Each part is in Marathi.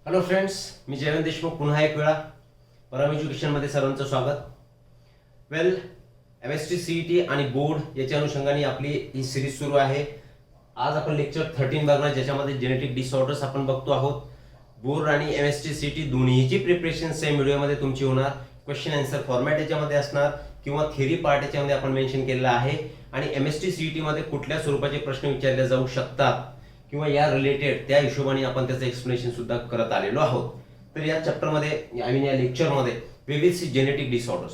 हॅलो फ्रेंड्स, मी जयवंत देशमुख पुन्हा एक वेळा परम एज्युकेशनमध्ये सर्वांचं स्वागत. वेल, MST CET आणि बोर्ड याच्या अनुषंगाने आपली ही सिरीज सुरू आहे. आज आपण लेक्चर 13 बघणार, ज्याच्यामध्ये जेनेटिक डिसऑर्डर्स आपण बघतो आहोत. बोर्ड आणि MST CET दोन्हीची प्रिपरेशन सेम व्हिडिओमध्ये तुमची होणार. क्वेश्चन आन्सर फॉर्मॅट याच्यामध्ये असणार किंवा थेरी पार्ट याच्यामध्ये आपण मेन्शन केलेला आहे. आणि MST CET मध्ये कुठल्या स्वरूपाचे प्रश्न विचारले जाऊ शकतात किंवा या रिलेटेड त्या हिशोबाने आपण त्याचं एक्सप्लेनेशन सुद्धा करत आलेलो आहोत. तर या चॅप्टरमध्ये आय मीन या लेक्चरमध्ये we will see genetic disorders.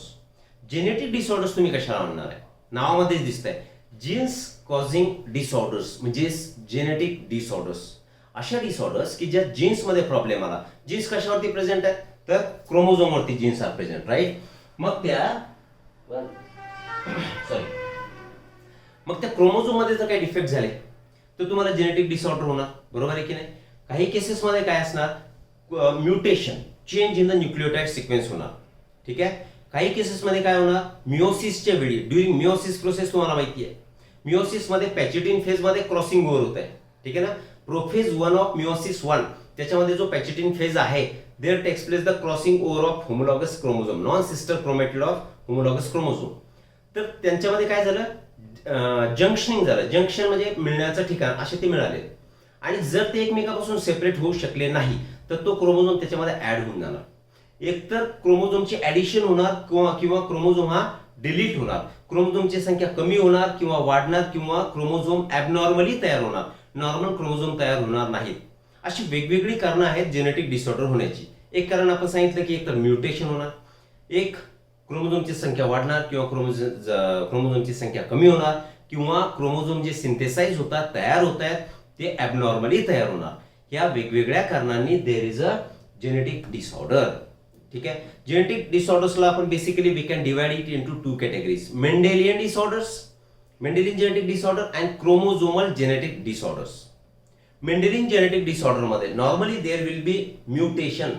Genetic disorders तुम्ही कशाला म्हणणार आहे? नावामध्येच दिसतंय जीन्स कॉझिंग डिसऑर्डर्स, म्हणजे जेनेटिक डिसऑर्डर्स. अशा डिसऑर्डर्स की ज्या जीन्समध्ये प्रॉब्लेम आला. जीन्स कशावरती प्रेझेंट आहे? तर क्रोमोझोमवरती जीन्स आर प्रेझेंट, राईट. मग त्या क्रोमोझोममध्ये जर काही डिफेक्ट झाले तर तुम्हाला जेनेटिक डिसऑर्डर होणार, बरोबर आहे की नाही? काही केसेसमध्ये काय असणार? Mutation, change in the nucleotide sequence होणार, ठीक आहे. काही केसेसमध्ये काय होणार? मिओसिसच्या वेळी, ड्युरिंग मिओसिस प्रोसेस तुम्हाला माहिती आहे, मिओसिसमध्ये पॅचेटिन फेजमध्ये क्रॉसिंग ओव्हर होत आहे, ठीक आहे ना. प्रोफेज 1 ऑफ मिओसिस 1 त्याच्यामध्ये जो पॅचेटिन फेज आहे, there takes place the crossing over of homologous chromosome, non sister chromatid of homologous chromosome. तर त्यांच्यामध्ये काय झालं? जंक्शनिंग झालं. जंक्शन म्हणजे मिळण्याचं ठिकाण, असे ते मिळाले. आणि जर ते एकमेकापासून सेपरेट होऊ शकले नाही तर तो क्रोमोझोम त्याच्यामध्ये ऍड होऊन जाणार. एकतर क्रोमोझोमची ऍडिशन होणार किंवा क्रोमोझोम हा डिलीट होणार. क्रोमोझोमची संख्या कमी होणार किंवा वाढणार किंवा क्रोमोझोम ॲबनॉर्मली तयार होणार, नॉर्मल क्रोमोझोम तयार होणार नाहीत. अशी वेगवेगळी कारणं आहेत जेनेटिक डिसऑर्डर होण्याची. एक कारण आपण सांगितलं की एकतर म्युटेशन होणार, एक क्रोमोझोमची संख्या वाढणार किंवा क्रोमोझोमची संख्या कमी होणार, किंवा क्रोमोझोम जे सिंथेसाइज होतात, तयार होत आहेत, ते ॲबनॉर्मली तयार होणार. या वेगवेगळ्या कारणांनी there is a genetic disorder, ठीक आहे. जेनेटिक डिसऑर्डर्सला आपण basically we can divide it into 2 categories: Mendelian disorders, Mendelian genetic disorder and chromosomal genetic disorders. Mendelian genetic disorder मध्ये normally there will be mutation,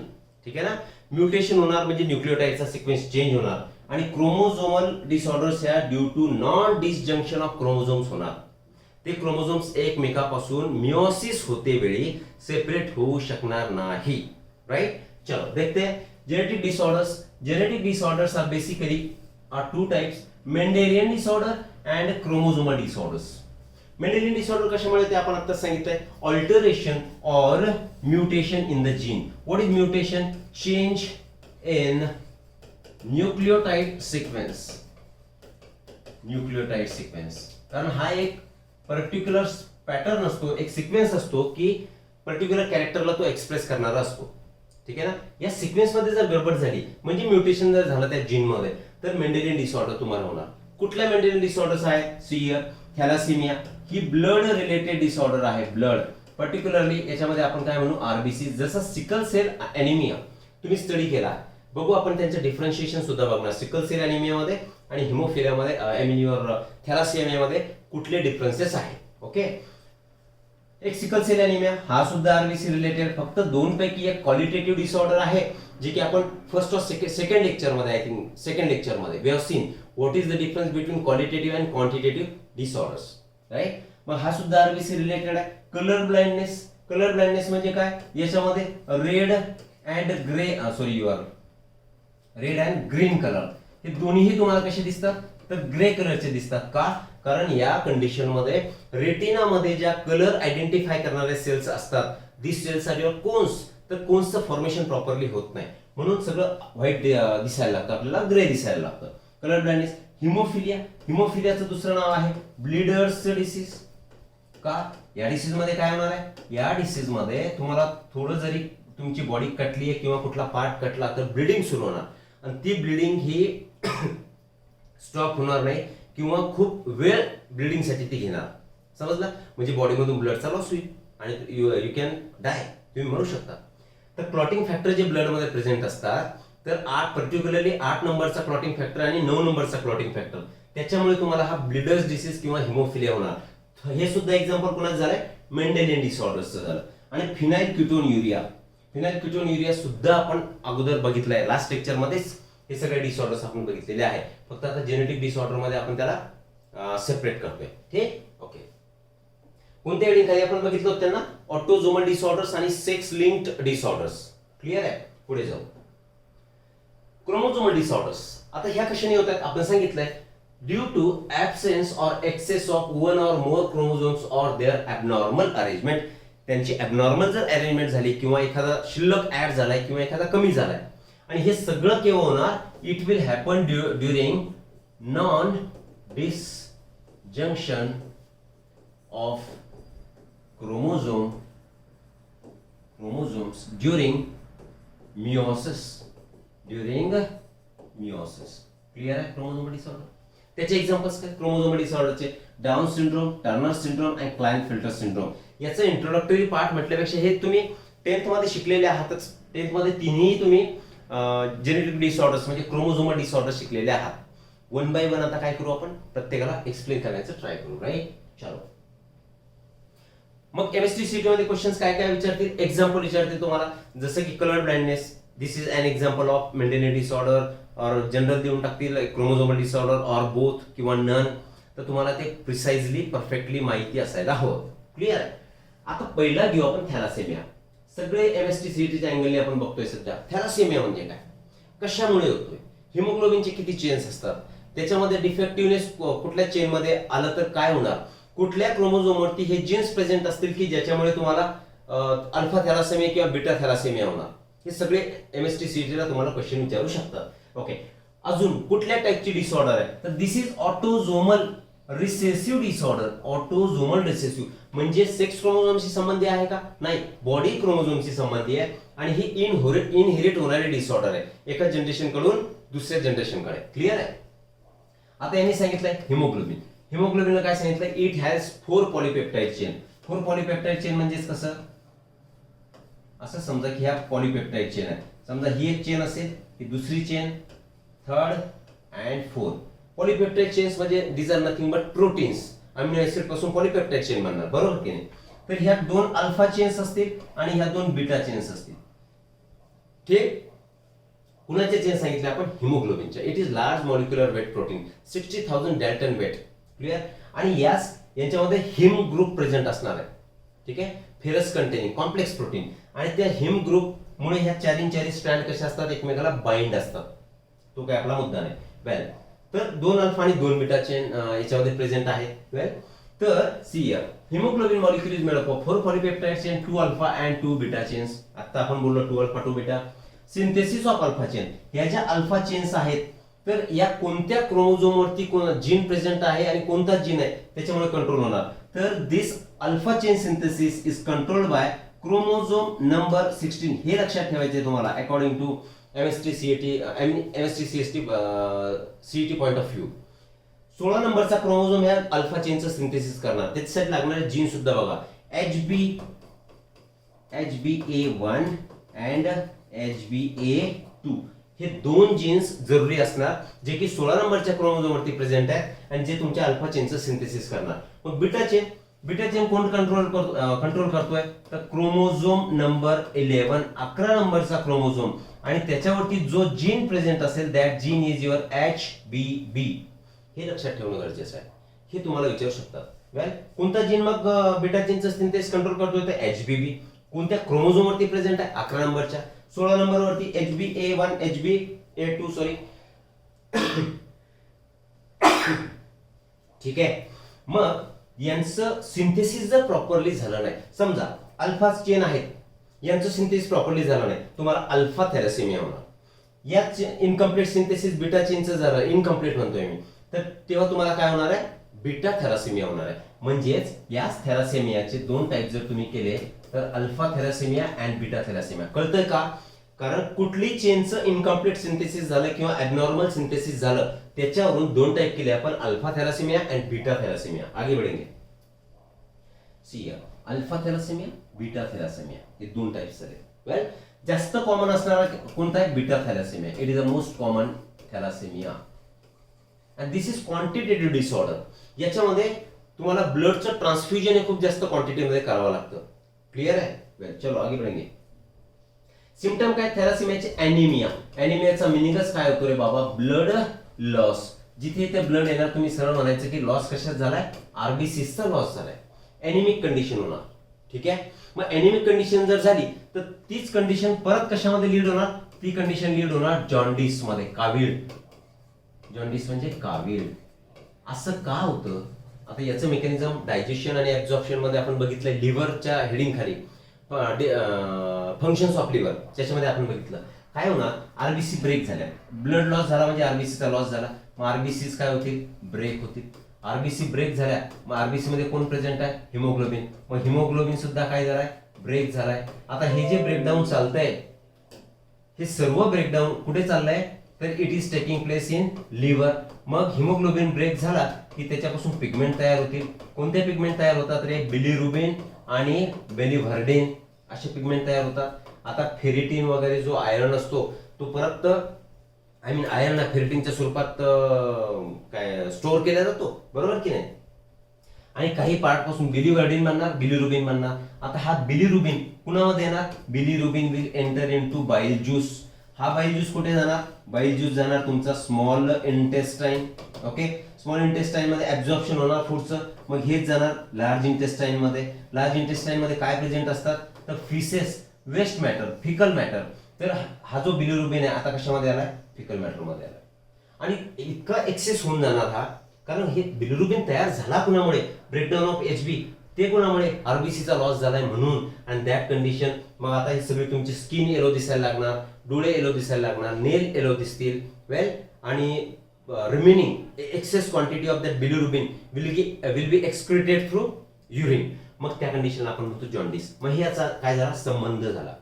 ठीक आहे ना. म्युटेशन होणार म्हणजे न्यूक्लियोटाइडचा सिक्वेन्स चेंज होणार. आणि क्रोमोझोमल डिसऑर्डर्स या due to non disjunction of chromosomes होणार. ते क्रोमोझोम्स एकमेकापासून मिओसिस होते वेळी सेपरेट होऊ शकणार नाही, राइट. चलो देखते हैं genetic disorders. Genetic disorders are basically two types: Mendelian disorder and chromosomal disorders. Mendelian disorder कशामुळे ते आपण आता सांगितलंय, ऑल्टरेशन और mutation in the gene. What is mutation? Change in nucleotide sequence. Nucleotide sequence, कारण हा एक पर्टिक्युलर पॅटर्न असतो, एक सिक्वेन्स असतो की पर्टिक्युलर कॅरेक्टरला तो एक्सप्रेस करणारा असतो, ठीक आहे ना. या सिक्वेन्स मध्ये जर गडबड झाली म्हणजे म्युटेशन जर झालं त्या जीन मध्ये, तर मेंडेलियन डिसऑर्डर तुम्हाला होणार. कुठल्या मेंडेलियन डिसऑर्डर्स आहेत? सियर, थॅलासेमिया ही ब्लड रिलेटेड डिसऑर्डर आहे. ब्लड पर्टिक्युलरली याच्यामध्ये आपण काय म्हणू? RBC. जसं सिकल सेल अॅनिमिया तुम्ही स्टडी केला, बघू आपण त्यांचं डिफरन्शिएशन सुद्धा बघणार. सिकल सेल अॅनिमियामध्ये आणि हिमोफिलियामध्ये आय मीन युअर थॅलासेमियामध्ये कुठले डिफरन्सेस आहेत. ओके, एक सिकल सेल अॅनिमिया हा सुद्धा RBC रिलेटेड. फक्त दोन पैकी एक क्वालिटेटिव्ह डिसऑर्डर आहे, जे की आपण फर्स्ट और सेकंड लेक्चरमध्ये, आय थिंक सेकंड लेक्चरमध्ये we have seen what is the difference between qualitative and quantitative disorders, right. मग हा सुद्धा RBC रिलेटेड आहे. Colour blindness. कलर ब्लाइंडनेस म्हणजे काय? याच्यामध्ये red and grey red and green colour हे दोन्हीही तुम्हाला कसे दिसतात? तर ग्रे कलरचे दिसतात. का? कारण या कंडिशन मध्ये रेटिनामध्ये ज्या कलर आयडेंटिफाय करणारे सेल्स असतात, दिस सेल्स आर युअर कोन्स. तर कोन्सचं फॉर्मेशन प्रॉपरली होत नाही, म्हणून सगळं व्हाईट दिसायला लागतं, आपल्याला ग्रे दिसायला लागतं. Colour blindness. हिमोफिलिया. हिमोफिलियाचं दुसरं नाव आहे ब्लीडर्स डिसीज. का? या डिसीज मध्ये काय होणार आहे? या डिसीज मध्ये तुम्हाला थोडं जरी तुमची बॉडी कटली आहे किंवा कुठला पार्ट कटला तर ब्लिडिंग सुरू होणार, आणि ती ब्लिडिंग ही स्टॉप होणार नाही किंवा खूप वेळ ब्लिडिंग साठी ती घेणार. समजलं? म्हणजे बॉडीमधून ब्लडचा लॉस होईल आणि यू कॅन डाय, तुम्ही मरू शकता. तर क्लॉटिंग फॅक्टर जे ब्लड मध्ये प्रेझेंट असतात, तर पर्टिक्युलरली 8 नंबरचा क्लॉटिंग फॅक्टर आणि 9 नंबरचा क्लॉटिंग फॅक्टर, त्याच्यामुळे तुम्हाला हा ब्लिडर्स डिसीज किंवा हिमोफिलिया होणार. हे सुद्धा एक्झाम्पल कोणाचं झालंय? मेंडेलियन डिसऑर्डर्सचं झालं. आणि फिनाइल कीटोन्युरिया. फिनाइल कीटोन्युरिया सुद्धा आपण अगोदर बघितलंय, लास्ट लेक्चर मध्येच हे सगळे डिसऑर्डर्स आपण बघितलेले आहे. फक्त आता जेनेटिक डिसऑर्डर मध्ये आपण त्याला सेपरेट करतोय, ठीक. ओके, कोणत्या हेडिंग खाली आपण बघितलं होतं त्यांना? ऑटोझोमल डिसऑर्डर्स आणि सेक्स लिंक्ड डिसऑर्डर्स. क्लिअर आहे? पुढे जाऊ. Chromosomal disorders. आता ह्या कशाने होतात? आपण सांगितलंय due to absence or excess of one or more chromosomes or their abnormal arrangement. त्यांची ॲबनॉर्मल जर अरेंजमेंट झाली किंवा एखादा शिल्लक ऍड झालाय किंवा एखादा कमी झालाय, आणि हे सगळं केव्हा होणार? It will happen during non disjunction of chromosomes during meiosis. Clear आहे? Chromosomal disorder. त्याचे एक्झाम्पल्स काय क्रोमोझोमल डिसऑर्डरचे? डाऊन सिंड्रोम, टर्नर सिंड्रोम आणि क्लाइनफेल्टर सिंड्रोम. याचं इंट्रोडक्टरी पार्ट म्हटल्यापेक्षा हे तुम्ही 10th मध्ये शिकलेले आहातच. 10th मध्ये तिन्ही तुम्ही जेनेटिक डिसऑर्डर्स म्हणजे क्रोमोझोमल डिसऑर्डर शिकलेले आहात. वन बाय वन आता काय करू आपण? प्रत्येकाला एक्सप्लेन करण्याचं ट्राय करू. राईट? चलो. मग केमिस्ट्री सीटी मध्ये क्वेश्चन्स काय काय विचारतील? एक्झाम्पल विचारतील तुम्हाला, जसं की colour blindness, this is an example of मेंटेनेट डिसऑर्डर, और जनरल देऊन टाकतील क्रोमोझोमल डिसऑर्डर ऑर बोथ किंवा नन. तर तुम्हाला ते प्रिसाइजली परफेक्टली माहिती असायला हवं. क्लिअर आहे? आता पहिला घेऊ आपण थॅलासेमिया. सगळे एमएसटी सीईटीच्या अँगलने आपण बघतोय सध्या. थॅलासेमिया म्हणजे काय, कशामुळे होतोय? हिमोग्लोबिनचे किती चेन्स असतात, त्याच्यामध्ये डिफेक्टिव्हनेस कुठल्या चेन मध्ये आलं तर काय होणार, कुठल्या क्रोमोझोमवरती हे जीन्स प्रेझेंट असतील की ज्याच्यामुळे तुम्हाला अल्फा थॅलासेमिया किंवा बीटा थॅलासेमिया होणार. हे सगळे एमएसटी सीईटीला तुम्हाला क्वेश्चन विचारू शकतात. ओके. अजून कुठल्या टाईपची डिसऑर्डर आहे? तर this is autosomal recessive disorder. Autosomal recessive म्हणजे सेक्स क्रोमोझोमशी संबंधी आहे का? नाही, बॉडी क्रोमोझोमशी संबंधी आहे आणि ही इनहेरिट होणारी डिसऑर्डर आहे, एका जनरेशन कडून दुसऱ्या जनरेशन कडे. क्लिअर आहे? आता यांनी सांगितलंय हिमोग्लोबिन. हिमोग्लोबिनला काय सांगितलं? It has 4 polypeptide chain. 4 polypeptide chain म्हणजे कसं? असं समजा की ह्या पॉलिपेप्टाइड चेन आहे. समजा ही एक चेन असेल, ही दुसरी chain, third and fourth. Polypeptide chains म्हणजे these are nothing but proteins. Amino acid पासून पॉलिपेप्टाइड चेन बनणार, बरोबर की नाही? तर ह्या 2 अल्फा चेन्स असतील आणि ह्या 2 बीटा चेन्स असतील. ठीक. कुणाचे चेन सांगितले आपण? हिमोग्लोबिनच्या. It is large molecular weight protein, 60,000 dalton weight. Clear? आणि यांच्यामध्ये हिम ग्रुप प्रेझेंट असणार आहे. ठीक आहे? Ferrous containing complex protein. आणि त्या हिम ग्रुप मुळे ह्या चारी स्ट्रँड कशा असतात? एकमेकाला बाइंड असतात. तो काय आपला मुद्दा नाही. वेल, तर 2 अल्फा आणि 2 बीटा चेन याच्यामध्ये प्रेझेंट आहे. वेल, तर see here haemoglobin molecule is made up of 4 polypeptide chain, 2 alpha and 2 beta chains. आता आपण बोललो 2 alpha 2 beta. Synthesis of alpha chain. ह्या ज्या अल्फा चेन्स आहेत तर या कोणत्या क्रोमोझोमवरती जीन प्रेझेंट आहे आणि कोणता जीन आहे त्याच्यामुळे कंट्रोल होणार. तर this alpha chain synthesis is controlled by chromosome number 16. हे लक्षात ठेवायचे तुम्हाला according to MST CET point of view. 16 नंबरचा क्रोमोझोम ह्या अल्फा चेनचं सिंथेसिस करणार. त्याच्यासाठी लागणारे जीन सुद्धा बघा, HBA1 अँड HBA2. हे 2 जीन्स जरुरी असणार जे की 16 नंबरच्या क्रोमोझोमवरती प्रेझेंट आहेत आणि जे तुमच्या अल्फा चेनचं सिंथेसिस करणार. मग बीटा चेन कोण कंट्रोल करतोय? तर क्रोमोझोम नंबर 11, 11 नंबरचा क्रोमोझोम, आणि त्याच्यावरती जो जीन प्रेझेंट असेल that gene is your HBB. हे लक्षात ठेवणं गरजेचं आहे. हे तुम्हाला विचारू शकतात. वेल, कोणता जीन मग बीटा चेनचं सिंथेसिस कंट्रोल करतोय? तर HBB. कोणत्या क्रोमोझोमवरती प्रेझेंट आहे? 11 नंबरच्या. 16 नंबरवरती HBA1, HBA2 सॉरी. ठीक आहे. मग यांचं सिंथेसिस जर प्रॉपरली झालं नाही, समजा अल्फा चेन आहेत, यांचं सिंथेसिस प्रॉपरली झालं नाही, तुम्हाला अल्फा थॅलासेमिया होणार. या इनकम्प्लीट सिंथेसिस बीटा चेनचं झालं, इनकम्प्लीट म्हणतोय मी, तर तेव्हा तुम्हाला काय होणार आहे? बीटा थॅलासेमिया होणार आहे. म्हणजेच याच थॅलासेमियाचे 2 टाईप जर तुम्ही केले तर अल्फा थॅलासेमिया अँड बीटा थॅलासेमिया. कळतंय का? कारण कुठली चेनचं इनकम्प्लीट सिंथेसिस झालं किंवा ॲबनॉर्मल सिंथेसिस झालं त्याच्यावरून 2 टाईप केले आपण, अल्फा थॅलासेमिया अँड बीटा थॅलासेमिया. आगे बढ़ेंगे. सी अल्फा थॅलासेमिया, बीटा थॅलासेमिया, हे 2 टाइप्स आहेत. वेल, जास्त कॉमन असणारा कोणता आहे? Beta thalassaemia. It is the most common thalassaemia and this is quantitative disorder. याच्यामध्ये तुम्हाला ब्लडचं ट्रान्सफ्युजन हे खूप जास्त क्वांटिटीमध्ये करावं लागतं. क्लिअर आहे? वेल, चलो आगे बढ़ेंगे. सिम्पटम काय? थॅलासेमियाचे ॲनिमिया. ॲनिमियाचा मिनिंगच काय होतो रे बाबा? Blood loss. जिथे इथे ब्लड येणार तुम्ही सरळ म्हणायचं की लॉस कशात झालाय? आरबीसीचा लॉस झालाय. एनिमिक कंडिशन होणार. ठीक आहे. मग एनिमिक कंडिशन जर झाली तर तीच कंडिशन परत कशामध्ये लीड होणार, ती कंडिशन लीड होणार जॉन्डिस मध्ये, कावीळ. जॉन्डिस म्हणजे कावीळ. असं का होतं, आता याचं मेकॅनिझम डायजेशन आणि ऍब्झॉर्प्शन मध्ये आपण बघितलं, लिव्हरच्या हेडिंग खाली फंक्शन्स ऑफ लिव्हर त्याच्यामध्ये आपण बघितलं. काय होणार, आरबीसी ब्रेक झाल्या, ब्लड लॉस झाला म्हणजे आरबीसीचा लॉस झाला, मग आरबीसी काय होतील, ब्रेक होतील. आरबीसी ब्रेक झाल्या, मग आरबीसी मध्ये कोण प्रेझेंट आहे, हिमोग्लोबिन. मग हिमोग्लोबिन सुद्धा काय झालाय, ब्रेक झालाय. आता हे जे ब्रेकडाऊन चालतंय, हे सर्व ब्रेकडाऊन कुठे चाललंय, तर it is taking place in liver. मग हिमोग्लोबिन ब्रेक झाला की त्याच्यापासून पिगमेंट तयार होतील. कोणते पिगमेंट तयार होतात रे, बिलिरुबिन आणि बेलिव्हर्डिन असे पिगमेंट तयार होतात. आता फेरिटिन वगैरे जो आयर्न असतो तो परत आयर्न फेरिटिनच्या स्वरूपात काय स्टोअर केला जातो, बरोबर की नाही. आणि काही पार्ट पासून बिलिव्हर्डिन म्हणणार, बिलिरुबिन म्हणणार. आता हा बिलिरुबिन कुणामध्ये येणार, bilirubin will enter into bile juice. हा बाईल ज्यूस कुठे जाणार, बाईल ज्यूस जाणार तुमचा small intestine. Okay, small intestine मध्ये ऍब्झॉर्प्शन होणार फूडचं. मग हेच जाणार लार्ज इंटेस्टाईन मध्ये. लार्ज इंटेस्टाईन मध्ये काय प्रेझेंट असतात, तर faeces, waste matter, faecal matter. तर हा जो बिलिरुबिन आहे आता कशामध्ये आलाय, फिकल मॅटर मध्ये आलाय. आणि इतका एक्सेस होऊन जाणार हा, कारण हे बिलिरुबिन तयार झाला कुणामुळे, ब्रेकडाऊन ऑफ एचबी, ते कुणामुळे, आरबीसीचा लॉस झालाय म्हणून. आणि दॅट कंडिशन, मग आता हे सगळे तुमची स्किन येलो दिसायला लागणार, डोळे येलो दिसायला लागणार, नेल येलो दिसतील. वेल, आणि remaining excess quantity of that bilirubin will be excreted through urine. मग त्या कंडिशनला आपण म्हणतो जॉन्डिस. मग याचा काय झाला, संबंध झाला.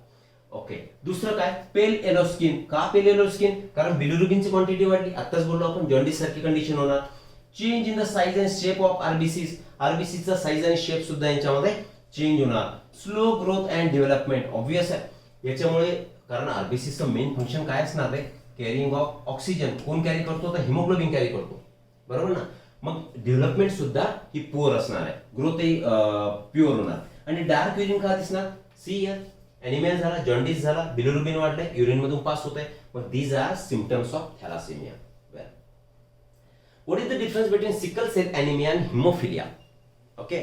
ओके, दुसरं काय, पेल येलो स्किन. का पेल येलो स्किन, कारण बिलिरुबिनची क्वांटिटी वाढली. आताच बोललो आपण जॉन्डिस सारखी कंडिशन होणार. Change in the size and shape of RBCs. आरबीसीचा साइज आणि शेप सुद्धा यांच्यामध्ये चेंज होणार. Slow growth and development, obvious आहे याच्यामुळे, कारण आरबीसीचं मेन फंक्शन काय असणार आहे, कॅरिंग ऑफ ऑक्सिजन. कोण कॅरी करतो, तर हिमोग्लोबिन कॅरी करतो, बरोबर ना. मग डेव्हलपमेंट सुद्धा ही पुअर असणार आहे, ग्रोथही प्युअर होणार. आणि डार्क युरिन का दिसणार, सी एनिमिया झाला, जॉन्डिस झाला, बिलिरुबिन वाढलंय, युरिन मधून पास होत आहे. मग these are symptoms of thalassaemia. What is the difference between sickle cell anemia and hemophilia? Okay,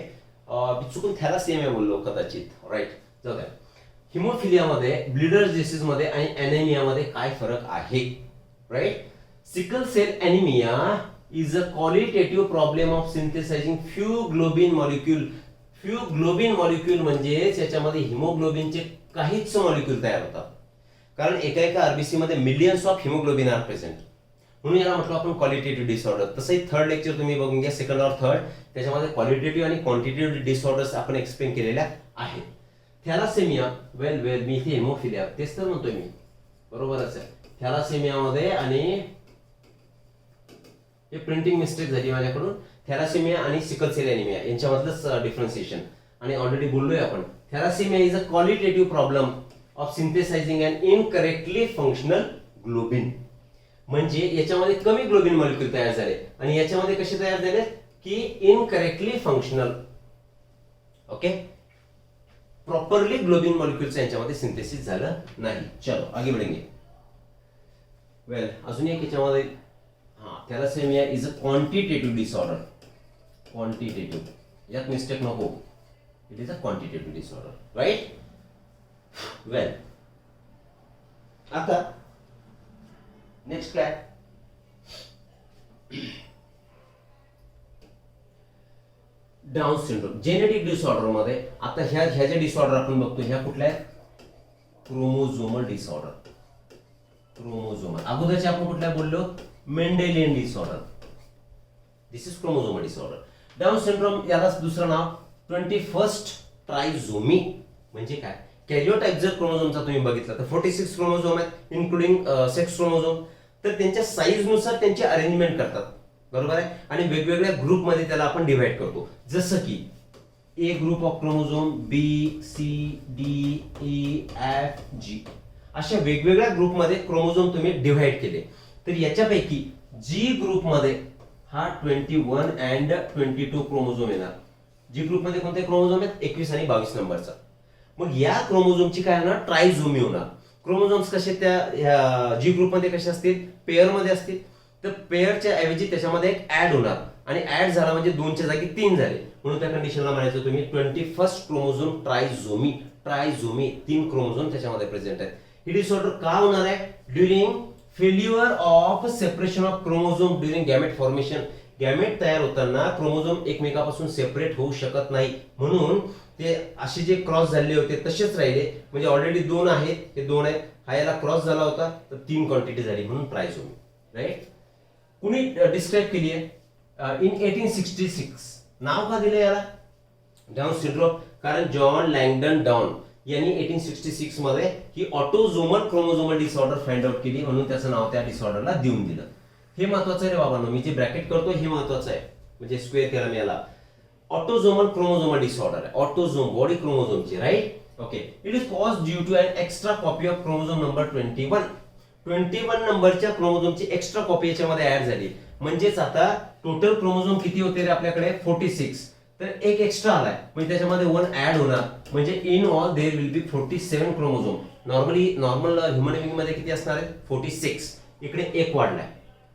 चुकून थॅलासेमिया बोललो कदाचित, राईट. जाऊ द्या. हिमोफिलिया मध्ये, ब्लिडर डिसीज मध्ये आणि एनेमिया मध्ये काय फरक आहे, right. Sickle cell anaemia is a qualitative problem of synthesising few globin molecule. Few globin molecule म्हणजे त्याच्यामध्ये हिमोग्लोबिनचे काहीच मॉलिक्यूल तयार होतात, कारण एका आरबीसी मध्ये millions of haemoglobin are present. म्हणून याला म्हटलं आपण क्वालिटेटिव्ह डिसऑर्डर. तसंही थर्ड लेक्चर तुम्ही बघून घ्या, सेकंड और थर्ड, त्याच्यामध्ये क्वालिटेटिव्ह आणि क्वांटिटेटिव्ह डिसऑर्डर्स आपण एक्सप्लेन केलेल्या आहेत. थॅलासेमिया, वेल मी इथे हेमोफिलिया तेच तर म्हणतोय मी, बरोबरच आहे. थॅलासेमियामध्ये, आणि हे प्रिंटिंग मिस्टेक झाली माझ्याकडून, थॅलासेमिया आणि सिकल सेल एनिमिया यांच्यामधलंच डिफरन्सिएशन. आणि ऑलरेडी बोललोय आपण, thalassaemia is a qualitative problem of synthesizing and incorrectly functional globin. म्हणजे याच्यामध्ये कमी ग्लोबिन मॉलिक्यूल तयार झाले, आणि याच्यामध्ये कसे तयार झाले, की incorrectly functional. Okay, properly globin मॉलिक्यूलचं यांच्यामध्ये सिंथेसिस झालं नाही. चलो आगे बढ़ेंगे. वेल, अजून एक याच्यामध्ये, thalassaemia is a quantitative disorder. Quantitative, यात मिस्टेक नको, it is a quantitative disorder, right. Well, आता नेक्स्ट काय, डाऊन सिंड्रोम. जेनेटिक डिसऑर्डर मध्ये आता ह्या ज्या डिसऑर्डर आपण बघतो, ह्या कुठल्या आहेत, क्रोमोझोमल डिसऑर्डर. क्रोमोझोमल, अगोदरचे आपण कुठल्या बोललो, Mendelian disorder. This is chromosomal disorder. Down syndrome, याला दुसरं नाव 21st ट्रायझोमी. म्हणजे काय, कॅरिओटाइप जर क्रोमोझोमचा तुम्ही बघितला तर 46 क्रोमोझोम आहेत, इन्क्लुडिंग सेक्स क्रोमोझोम. तर त्यांच्या साईज नुसार त्यांची अरेंजमेंट करतात, बरोबर आहे. आणि वेगवेगळ्या ग्रुप मध्ये त्याला आपण डिवाइड करतो, जसं की A group of chromosome, B, C, D, E, F, G, अशा वेगवेगळ्या ग्रुप मध्ये क्रोमोझोम तुम्ही डिवाइड केले. तर याच्यापैकी जी ग्रुप मध्ये हा 21 अँड 22 क्रोमोझोम येणार. जी ग्रुप मध्ये कोणते क्रोमोझोम आहेत, 21 आणि 22 नंबरचा. मग या क्रोमोझोमची काय होणार, ट्रायझोमी होणार. क्रोमोझोम्स कसे त्या जी ग्रुप मध्ये कसे असतील, पेअर मध्ये असतील. तर पेअरच्या ऐवजी त्याच्यामध्ये एक ऍड होणार, आणि ऍड झाला म्हणजे 2च्या जागी 3 झाले, म्हणून त्या कंडिशनला म्हणायचं तुम्ही 21st क्रोमोझोम ट्रायझोमी. ट्रायझोमी 3 क्रोमोझोम त्याच्यामध्ये प्रेझेंट आहेत. ही डिसऑर्डर का होणार आहे? During failure of separation of chromosome during gamete formation. Gamete तयार होताना क्रोमोझोम एकमेकापासून सेपरेट होऊ शकत नाही, म्हणून ते असे जे क्रॉस झाले होते तसेच राहिले. म्हणजे ऑलरेडी 2 आहेत, हे 2 आहेत, हा याला क्रॉस झाला होता तर 3 क्वांटिटी झाली, म्हणून ट्रायझोमी. राईट. कुणी डिस्क्राईब केली आहे? इन 1866. नाव का दिलं याला डाऊन सिंड्रोम? कारण जॉन लँगडन डाऊन यांनी 1866 मध्ये ही autosomal chromosomal disorder find out केली, म्हणून त्याचं नाव त्या डिसऑर्डरला देऊन दिलं. हे महत्वाचं आहे रे बाबांनो, मी जे ब्रॅकेट करतो हे महत्वाचं आहे, म्हणजे स्क्वेअर केला मी याला. ऑटोझोमल क्रोमोझोमल डिसऑर्डर आहे, ऑटोझोम बॉडी क्रोमोझोमची. Right. Okay. It is cause due to an extra copy of chromosome number 21 नंबरच्या क्रोमोझोमची एक्स्ट्रा कॉपी याच्यामध्ये ऍड झाली. म्हणजेच आता टोटल क्रोमोझोम किती होते रे आपल्याकडे? 46. तर एक एक्स्ट्रा आलाय, म्हणजे त्याच्यामध्ये 1 ऍड होणार. म्हणजे in all there will be 47 chromosome. Normal human being मध्ये किती असणार आहे? 46. इकडे एक वाढलाय,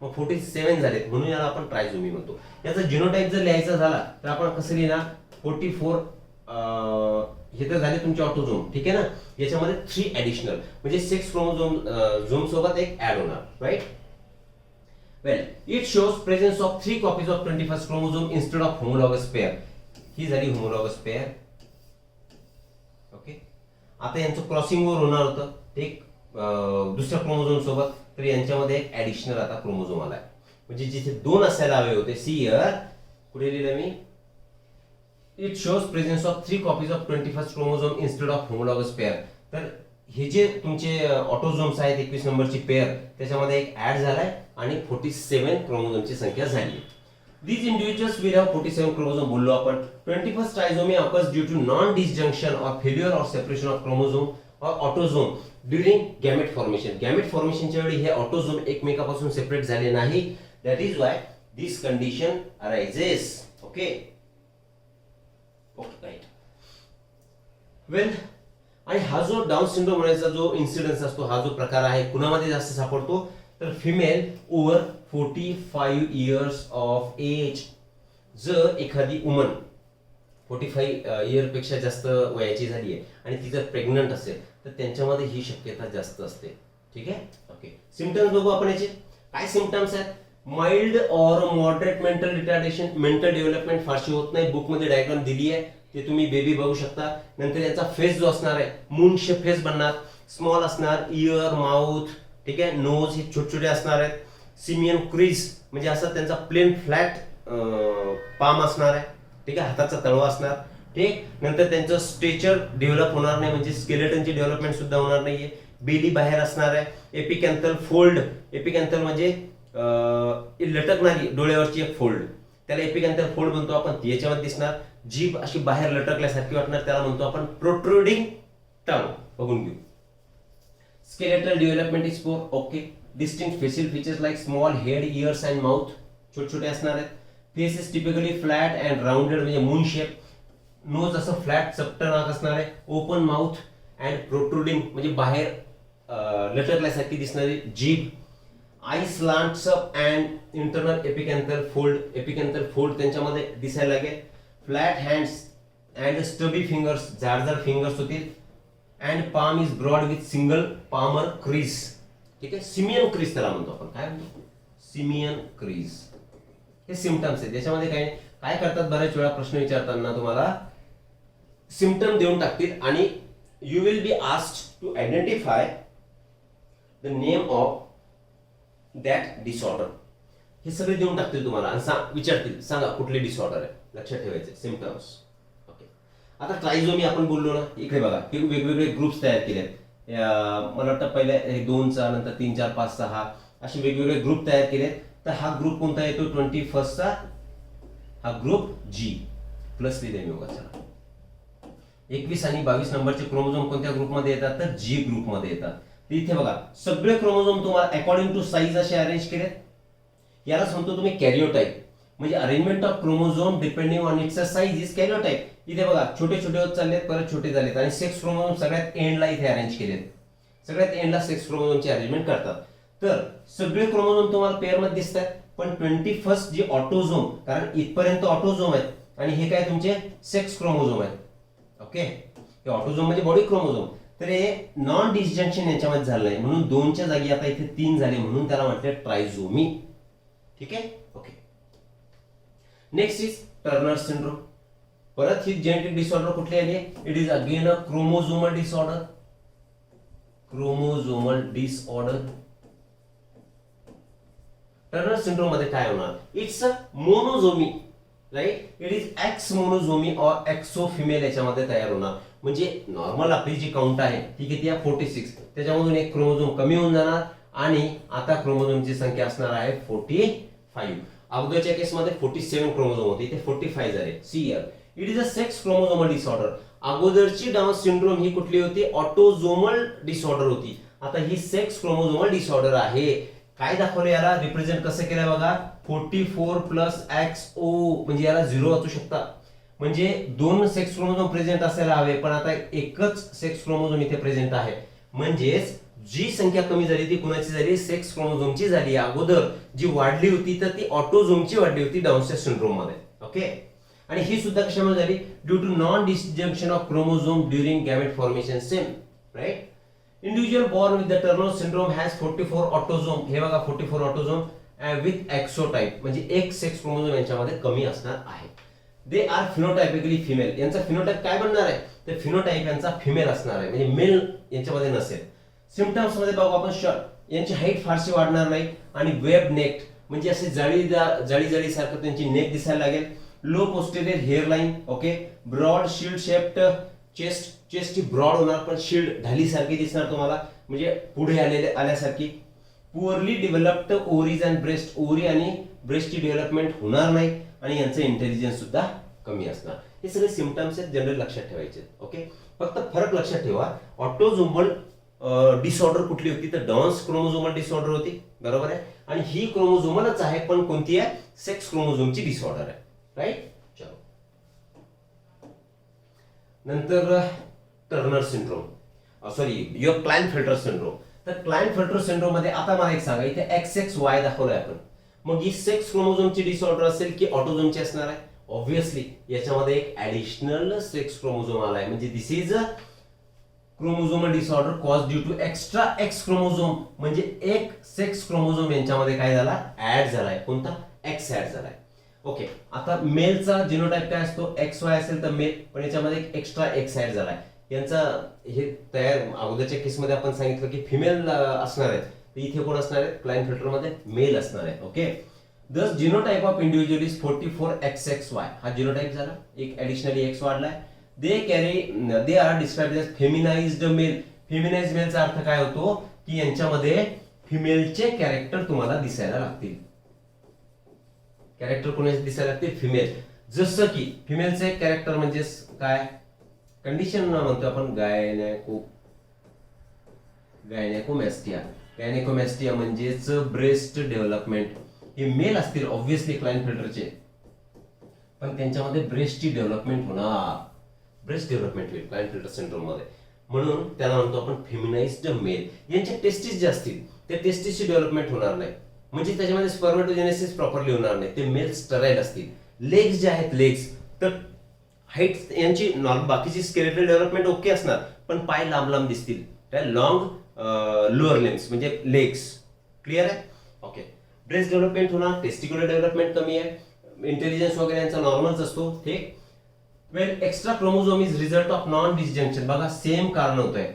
मग 47 झाले, म्हणून याला आपण ट्रायझोमी म्हणतो. याचा जिनोटाइप जर लिहायचा झाला तर आपण कसं लिहिणार? 44. हे तर झाले तुमचे ऑटोझोम, ठीक आहे ना. याच्यामध्ये 3 ऍडिशनल, म्हणजे 6 क्रोमोझोम सोबत एक ऍड होणार. Right. Well, it shows presence of 3 copies of 21st chromosome instead of homologous pair. ही झाली होमोलॉगस पेअर. ओके. आता यांचं क्रॉसिंग ओव्हर होणार होतं एक दुसऱ्या क्रोमोझोम सोबत, तर यांच्यामध्ये एक ऍडिशनल आता क्रोमोझोम आलाय. म्हणजे जिथे 2 असायला हवे होते, सी हियर, कुठे लिहिलं मी? It shows presence of 3 copies of 21st chromosome instead of homologous pair. तर हे जे तुमचे ऑटोझोम्स आहेत 21 नंबरची पेअर, त्याच्यामध्ये एक ऍड झालाय आणि 47 क्रोमोझोमची संख्या झाली. These individuals will have 47 chromosome बोललो आपण. 21st trisomy occurs due to non-disjunction or failure or separation of chromosome or autosome during gamete formation. Gamete formation च्या वेळी हे ऑटोझोम एकमेकापासून सेपरेट झाले नाही. That is why this condition arises. Okay. Okay, right. Well, आणि हा जो डाऊन सिंड्रोम होण्याचा जो इन्सिडेंस असतो, हा जो प्रकार आहे, कुणामध्ये जास्त सापडतो? तर female over 45 years of age. जर एखादी वुमन 45 इयर पेक्षा जास्त वयाची झाली आहे आणि ती जर प्रेग्नंट असेल तर त्यांच्यामध्ये ही शक्यता जास्त असते. ठीक आहे. ओके. सिम्पटम्स बघू आपण याचे. काय सिम्पटम्स आहेत? माइल्ड और moderate mental retardation. Mental development फारशी होत नाही. बुक मध्ये डायग्राम दिली आहे, ते तुम्ही बेबी बघू शकता. नंतर यांचा फेस जो असणार आहे मून शेप फेस बनणार, स्मॉल असणार, इयर, माउथ, ठीक आहे, नोज हे छोटे छोटे असणार आहेत. सिमियन क्रीज म्हणजे असा त्यांचा प्लेन फ्लॅट पाम असणार आहे, ठीक आहे, हाताचा तळवा असणार. ठीक. नंतर त्यांचं स्ट्रेचर डेव्हलप होणार नाही, म्हणजे स्केलेटनची डेव्हलपमेंट सुद्धा होणार नाहीये. बेली बाहेर असणार आहे. एपिकॅन्थल फोल्ड. एपिकॅन्थल म्हणजे लटकणारी डोळ्यावरची एक फोल्ड, त्याला एपिकॅन्थल फोल्ड म्हणतो आपण, ती याच्यामध्ये दिसणार. जीभ अशी बाहेर लटकल्यासारखी वाटणार, त्याला म्हणतो आपण प्रोट्रुडिंग टंग. बघून घेऊ. Skeletal development is poor. Okay. Distinct facial features like small head, ears and mouth छोटे छोटे असणार आहेत. Face is typically flat and rounded म्हणजे मून शेप. नोज असं फ्लॅट चपटं नाक असणार आहे. ओपन माउथ अँड प्रोट्रुडिंग म्हणजे बाहेर लटकल्यासारखी दिसणारी जीभ. Eye slants up and internal epicanthal fold. Epicanthal fold त्यांच्यामध्ये दिसायला लागेल. Flat hands and stubby fingers, जाडजाड फिंगर्स होतील. And palm is broad with single palmar crease. ठीक आहे. सिमियन क्रीज त्याला म्हणतो आपण. काय म्हणतो? Simian crease. हे सिम्पटम्स आहेत. याच्यामध्ये काय करतात, बऱ्याच वेळा प्रश्न विचारताना तुम्हाला सिम्पटम देऊन टाकतील आणि you will be asked to identify the name of that disorder. हे सगळे देऊन टाकतील तुम्हाला आणि विचारतील सांगा कुठले डिसऑर्डर आहे. लक्षात ठेवायचे सिम्पटम्स. ओके. आता ट्रायझोमी आपण बोललो ना, इकडे बघा हे वेगवेगळे ग्रुप्स तयार केले आहेत. मला वाटतं पहिले 2चा, नंतर 3, 4, 5, 6 असे वेगवेगळे ग्रुप तयार केले. तर हा ग्रुप कोणता येतो? 21sta. हा ग्रुप जी प्लस लिहिले मी उगाच. 21 आणि 22 नंबरचे क्रोमोझोम कोणत्या ग्रुपमध्ये येतात? तर जी ग्रुपमध्ये येतात. इथे बघा सगळे क्रोमोझोम तुम्हाला अकॉर्डिंग टू साईज असे अरेंज केले. यालाच म्हणतो तुम्ही कॅरिओटाइप, म्हणजे arrangement of chromosome depending on it's size is karyotype. इथे बघा छोटे छोटे होत चाललेत, परत छोटे झालेत आणि सेक्स क्रोमोझोम सगळ्यात एंडला इथे अरेंज केलेत. सगळ्यात एंडला सेक्स क्रोमोझोमची अरेंजमेंट करतात. तर सगळे क्रोमोझोम तुम्हाला पेअर मध्ये दिसतात, पण 21st जी ऑटोझोम, कारण इथपर्यंत ऑटोझोम आहेत, आणि हे काय तुमचे सेक्स क्रोमोझोम आहे. ओके, हे ऑटोझोम म्हणजे बॉडी क्रोमोझोम. तर हे नॉन डिसजंक्शन याच्यामध्ये झालं नाही म्हणून 2च्या जागी आता इथे 3 झाले म्हणून त्याला म्हटलं ट्रायझोमी. ठीक आहे. Okay, next is Turner syndrome. परत ही जेनेटिक डिसऑर्डर कुठली आली आहे? It is again a chromosomal disorder. Chromosomal disorder. Turner syndrome मध्ये काय होणार? It's a monosomy, right. It is X monosomy और एक्सो फिमेल याच्यामध्ये तयार होणार. म्हणजे नॉर्मल आपली जी काउंट आहे ती किती आहे? 46. त्याच्यामधून एक क्रोमोझोम कमी होऊन जाणार आणि आता क्रोमोझोमची संख्या असणार आहे 45. अगोदरच्या केसमध्ये 47 क्रोमोझोम होते, इथे 45 झाले. See here, it is a sex chromosomal disorder. अगोदरची डाऊन सिंड्रोम ही कुठली होती? ऑटोझोमल डिसऑर्डर होती. आता ही सेक्स क्रोमोझोमल डिसऑर्डर आहे. काय दाखवलं याला? रिप्रेझेंट कसं केलं बघा. 44 प्लस XO म्हणजे याला 0 असू शकतात. म्हणजे 2 सेक्स क्रोमोझोम प्रेझेंट असायला हवे पण आता एकच सेक्स क्रोमोझोम इथे प्रेझेंट आहे. म्हणजेच जी संख्या कमी झाली ती कुणाची झाली? सेक्स क्रोमोझोमची झाली. अगोदर जी वाढली होती तर ती ऑटोझोमची वाढली होती डाऊन सिंड्रोम मध्ये. ओके, आणि ही सुद्धा कशामुळे झाली? Due to non disjunction of chromosome during gamete formation. Same, right. Individual born with the Turner syndrome has 44 autosome. हे बघा 44 ऑटोझोम विथ एक्सोटाइप म्हणजे एक सेक्स क्रोमोझोम यांच्यामध्ये कमी असणार आहे. They are phenotypically female. यांचा फिनोटाइप काय बनणार आहे? तर फिनोटाइप यांचा फिमेल असणार आहे म्हणजे मेल यांच्यामध्ये नसेल. सिम्पटम्स मध्ये बघू आपण. यांची हाईट फारशी वाढणार नाही आणि वेब नेक म्हणजे असे जाळी सारखं त्यांची नेक दिसायला लागेल. Low posterior hairline. Okay, broad shield shaped chest. Chest ही ब्रॉड होणार पण शिल्ड ढालीसारखी दिसणार तुम्हाला म्हणजे पुढे आल्यासारखी. Poorly developed ovaries and breast. Ovary आणि ब्रेस्टची डेव्हलपमेंट होणार नाही आणि यांचं इंटेलिजन्स सुद्धा कमी असणार. हे सगळे सिम्पटम्स आहेत, जनरल लक्षात ठेवायचे. ओके, फक्त फरक लक्षात ठेवा. ऑटोझोमल डिसऑर्डर कुठली होती? तर डाऊन्स क्रोमोझोमल डिसऑर्डर होती, बरोबर आहे. आणि ही क्रोमोझोमलच आहे पण कोणती आहे? सेक्स क्रोमोझोमची डिसऑर्डर आहे, राईट. चलो, नंतर Turner syndrome, sorry your Klinefelter syndrome. तर क्लाइनफेल्टर सिंड्रोम मध्ये आता मला एक सांगा, इथे XXY दाखवलंय आपण. मग ही सेक्स क्रोमोझोमची डिसऑर्डर असेल की ऑटोझोमची असणार आहे? ऑब्व्हियसली याच्यामध्ये एक ऍडिशनल सेक्स क्रोमोझोम आलाय म्हणजे this is a chromosomal disorder cause due to extra X chromosome. म्हणजे एक सेक्स क्रोमोझोम यांच्यामध्ये काय झाला? ऍड झालाय. कोणता? X ऍड झालाय. ओके, आता मेलचा जिनोटाइप काय असतो? XY असेल तर मेल, पण याच्यामध्ये एक एक्स्ट्रा X ऍड झालाय. यांचा हे तयार अगोदरच्या केसमध्ये आपण सांगितलं की फिमेल असणार आहेत, तर इथे कोण असणार आहे? क्लाइनफेल्टर मध्ये मेल असणार आहे. Okay, thus genotype of individual is 44 XXY. हा जिनोटाइप झाला, एक ऍडिशनली X वाढलाय. They are described as feminised male. Feminised मेलचा अर्थ काय होतो? की यांच्यामध्ये फिमेलचे कॅरेक्टर तुम्हाला दिसायला लागतील. कॅरेक्टर कोणाचे दिसायला लागतील? फिमेल. जसं की फिमेलचे कॅरेक्टर म्हणजे काय? कंडिशन म्हणतो आपण गायनेकोमॅस्टिया. गायनेकोमॅस्टिया म्हणजेच ब्रेस्ट डेव्हलपमेंट. हे मेल असतील ऑब्व्हियसली क्लाइनफेल्टरचे, पण त्यांच्यामध्ये ब्रेस्टची डेव्हलपमेंट होणार. ब्रेस्ट डेव्हलपमेंट होईल क्लाइनफेल्टर सिंड्रोम मध्ये, म्हणून त्याला म्हणतो आपण फेमिनाइज्ड मेल. यांच्या टेस्टिस जे असतील त्या टेस्टिसची डेव्हलपमेंट होणार नाही म्हणजे त्याच्यामध्ये स्पर्मेटोजेनेसिस प्रॉपरली होणार नाही. ते मेल स्टराईल असतील. लेग्स जे आहेत, लेग्स तर हाईट यांची बाकीची स्केलेटल डेव्हलपमेंट ओके असणार पण पाय लांब लांब दिसतील. लॉंग लोअर लिम्स म्हणजे लेग्स. क्लिअर आहे? ओके, ब्रेस्ट डेव्हलपमेंट होणार, टेस्टिक्युलर डेव्हलपमेंट कमी आहे, इंटेलिजन्स वगैरे यांचा नॉर्मलच असतो. ठीक. Well, extra chromosome is result of non disjunction. बघा सेम कारण होत आहे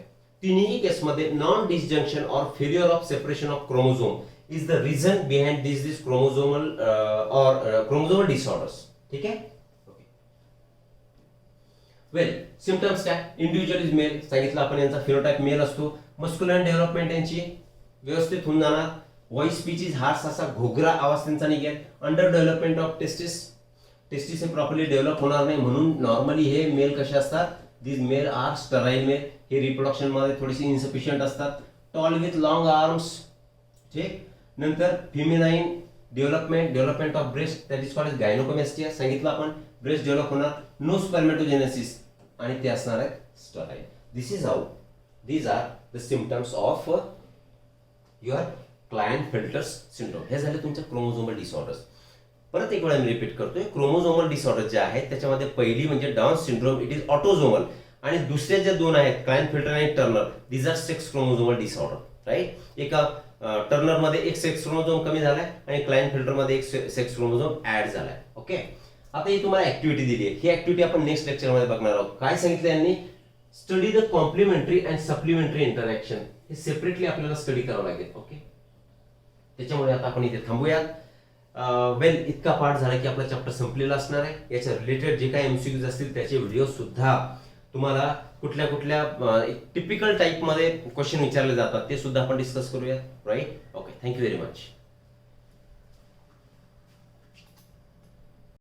तिन्ही केसमध्ये. नॉन डिसजंक्शन और failure of separation of chromosome is the reason behind this chromosomal और क्रोमोझोमल डिसऑर्डर्स. ठीक आहे. वेल, सिम्पटम्स काय? इंडिव्हिज्युअल इज मेल, सांगितलं आपण यांचा फिनोटाइप मेल असतो. मस्क्युलर डेव्हलपमेंट यांची व्यवस्थित होऊन जाणार. व्हॉइस स्पीच इज हार्श, असा घोगरा आवाज त्यांचा निघेल. Under development of testis. Testis हे प्रॉपरली डेव्हलप होणार नाही म्हणून नॉर्मली हे मेल कसे असतात? This male are sterile male. हे रिप्रोडक्शन मध्ये थोडीशी इन्सफिशियंट असतात. Tall with long arms. ठीक. नंतर feminine development of breast, that is called as gynaecomastia. सांगितलं आपण ब्रेस्ट डेव्हलप होणार. नो स्पर्मेटोजेनेसिस आणि ते असणार आहेत sterile. This is how these are the symptoms of your Klinefelter syndrome. हे झाले तुमच्या क्रोमोझोमल डिसऑर्डर्स. परत एक वेळा मी रिपीट करतोय, क्रोमोझोमल डिसऑर्डर जे आहेत त्याच्यामध्ये पहिली म्हणजे Down syndrome, it is autosomal, आणि दुसऱ्या ज्या दोन आहेत क्लाइनफिल्टर आणि Turner, these are sex chromosomal disorder, right. एका टर्नर मध्ये एक सेक्स क्रोमोझोम कमी झालाय आणि क्लाइनफिल्टर मध्ये एक सेक्स क्रोमोझोम ऍड झालाय. ओके, आता ही तुम्हाला ऍक्टिव्हिटी दिली आहे, ही ऍक्टिव्हिटी आपण नेक्स्ट लेक्चर मध्ये बघणार आहोत. काय सांगितलं यांनी, study the complementary and supplementary interaction, हे सेपरेटली आपल्याला स्टडी करावं लागेल. ओके, त्याच्यामुळे आता आपण इथे थांबूयात. वेल, इतका पार्ट झाला की आपला चॅप्टर संपलेला असणार आहे. याच्या रिलेटेड जे काही एमसीक्यूज असतील त्याचे व्हिडिओ सुद्धा तुम्हाला कुठल्या कुठल्या टिपिकल टाईप मध्ये क्वेश्चन विचारले जातात ते सुद्धा आपण डिस्कस करूया, right. Okay, thank you very much.